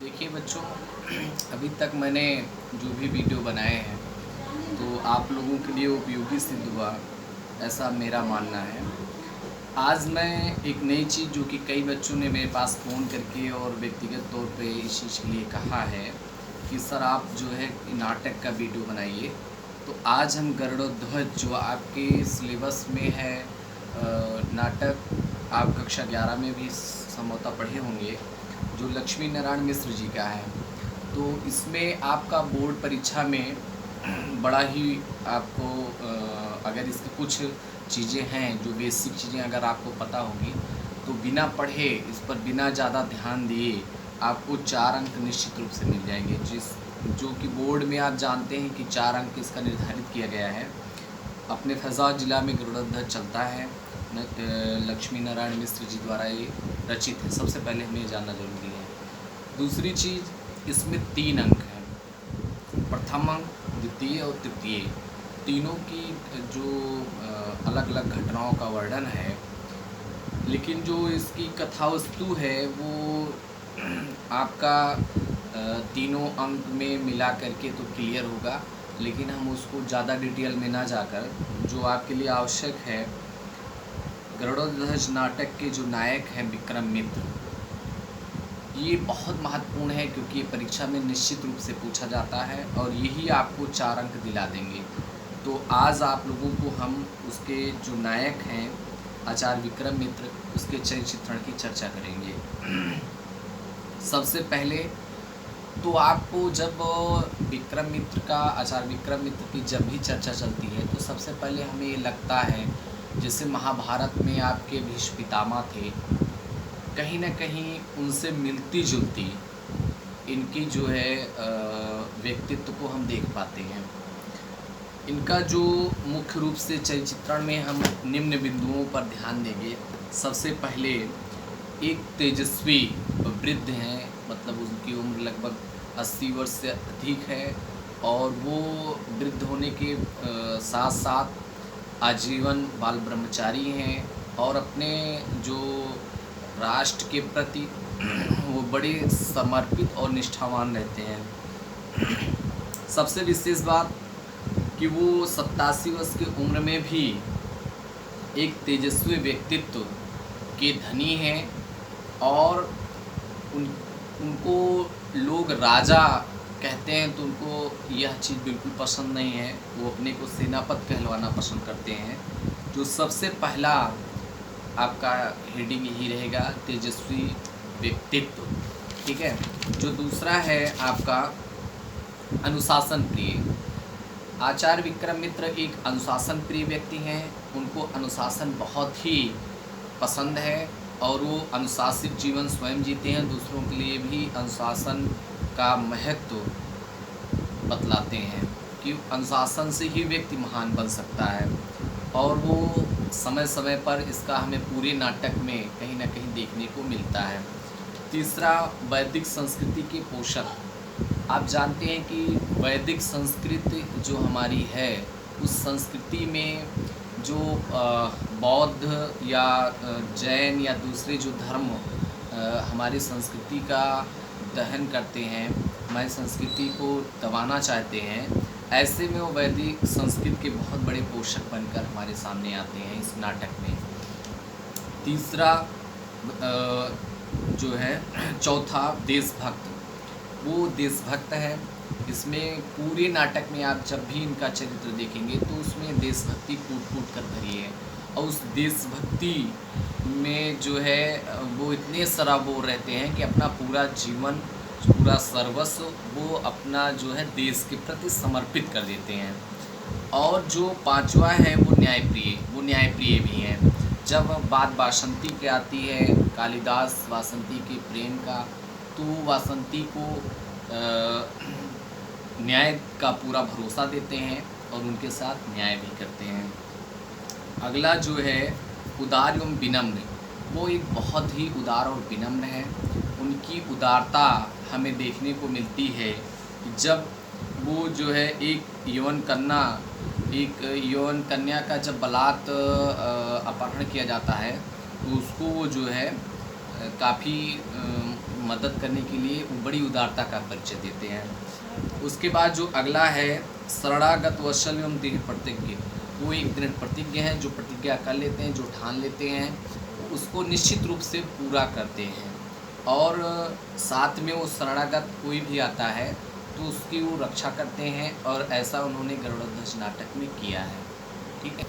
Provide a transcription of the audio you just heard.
देखिए बच्चों, अभी तक मैंने जो भी वीडियो बनाए हैं तो आप लोगों के लिए उपयोगी सिद्ध हुआ, ऐसा मेरा मानना है। आज मैं एक नई चीज़ जो कि कई बच्चों ने मेरे पास फ़ोन करके और व्यक्तिगत तौर पे इस चीज़ के लिए कहा है कि सर आप जो है नाटक का वीडियो बनाइए। तो आज हम गरुड़ध्वज जो आपके सिलेबस में है, नाटक आप कक्षा 11 में भी संभवतः पढ़े होंगे, जो लक्ष्मी नारायण मिश्र जी का है। तो इसमें आपका बोर्ड परीक्षा में बड़ा ही आपको अगर इसकी कुछ चीज़ें हैं जो बेसिक चीज़ें अगर आपको पता होगी तो बिना पढ़े, इस पर बिना ज़्यादा ध्यान दिए आपको 4 अंक निश्चित रूप से मिल जाएंगे। जो कि बोर्ड में आप जानते हैं कि 4 अंक इसका निर्धारित किया गया है। अपने फैज़ाबाद जिला में गरुड़ध्वज चलता है, लक्ष्मी नारायण मिश्र जी द्वारा ये रचित है। सबसे पहले हमें ये जानना जरूरी है। दूसरी चीज़, इसमें 3 अंक हैं। प्रथम अंक, द्वितीय और तृतीय, तीनों की जो अलग अलग घटनाओं का वर्णन है, लेकिन जो इसकी कथावस्तु है वो आपका तीनों अंक में मिला करके तो क्लियर होगा, लेकिन हम उसको ज़्यादा डिटेल में ना जाकर जो आपके लिए आवश्यक है, गरुड़ध्वज नाटक के जो नायक हैं विक्रम मित्र, ये बहुत महत्वपूर्ण है क्योंकि ये परीक्षा में निश्चित रूप से पूछा जाता है और यही आपको 4 अंक दिला देंगे। तो आज आप लोगों को हम उसके जो नायक हैं आचार्य विक्रम मित्र, उसके चरित्र चित्रण की चर्चा करेंगे। सबसे पहले तो आपको जब विक्रम मित्र का, आचार्य विक्रम मित्र की जब भी चर्चा चलती है तो सबसे पहले हमें ये लगता है जैसे महाभारत में आपके भीष्म पितामह थे, कहीं ना कहीं उनसे मिलती जुलती इनकी जो है व्यक्तित्व को हम देख पाते हैं। इनका जो मुख्य रूप से चरित्र चित्रण में हम निम्न बिंदुओं पर ध्यान देंगे। सबसे पहले एक तेजस्वी वृद्ध हैं, मतलब उनकी उम्र लगभग 80 वर्ष से अधिक है और वो वृद्ध होने के साथ साथ आजीवन बाल ब्रह्मचारी हैं और अपने जो राष्ट्र के प्रति वो बड़े समर्पित और निष्ठावान रहते हैं। सबसे विशेष बात कि वो 87 वर्ष की उम्र में भी एक तेजस्वी व्यक्तित्व के धनी हैं और उनको लोग राजा कहते हैं तो उनको यह चीज़ बिल्कुल पसंद नहीं है। वो अपने को सेनापति कहलवाना पसंद करते हैं। जो सबसे पहला आपका हेडिंग यही रहेगा, तेजस्वी व्यक्तित्व, ठीक है। जो दूसरा है आपका अनुशासन प्रिय। आचार्य विक्रम मित्र एक अनुशासन प्रिय व्यक्ति हैं। उनको अनुशासन बहुत ही पसंद है और वो अनुशासित जीवन स्वयं जीते हैं, दूसरों के लिए भी अनुशासन का महत्व बतलाते हैं कि अनुशासन से ही व्यक्ति महान बन सकता है और वो समय समय पर इसका हमें पूरे नाटक में कहीं ना कहीं देखने को मिलता है। तीसरा, वैदिक संस्कृति के पोषक। आप जानते हैं कि वैदिक संस्कृति जो हमारी है, उस संस्कृति में जो बौद्ध या जैन या दूसरे जो धर्म हमारी संस्कृति का दहन करते हैं, हमारी संस्कृति को दबाना चाहते हैं, ऐसे में वो वैदिक संस्कृति के बहुत बड़े पोषक बनकर हमारे सामने आते हैं इस नाटक में। तीसरा जो है, चौथा, देशभक्त। वो देशभक्त है। इसमें पूरे नाटक में आप जब भी इनका चरित्र देखेंगे तो उसमें देशभक्ति कूट कूट कर भरी है और उस देशभक्ति में जो है वो इतने सराबोर रहते हैं कि अपना पूरा जीवन, पूरा सर्वस्व वो अपना जो है देश के प्रति समर्पित कर देते हैं। और जो पांचवा है वो न्यायप्रिय भी हैं। जब बात वासंती की आती है, कालिदास वासंती के प्रेम का, तो वासंती को न्याय का पूरा भरोसा देते हैं और उनके साथ न्याय भी करते हैं। अगला जो है उदार एवं विनम्र। वो एक बहुत ही उदार और विनम्र है। उनकी उदारता हमें देखने को मिलती है कि जब वो जो है एक यौवन कन्या का जब बलात् अपहरण किया जाता है तो उसको वो जो है काफ़ी मदद करने के लिए बड़ी उदारता का परिचय देते हैं। उसके बाद जो अगला है शरणागत वत्सल एवं दृढ़ प्रतिज्ञ। वो एक दृढ़ प्रतिज्ञ हैं, जो प्रतिज्ञा कर लेते हैं, जो ठान लेते हैं, उसको निश्चित रूप से पूरा करते हैं। और साथ में वो शरणागत कोई भी आता है तो उसकी वो रक्षा करते हैं, और ऐसा उन्होंने गरुड़ध्वज नाटक में किया है। ठीक है।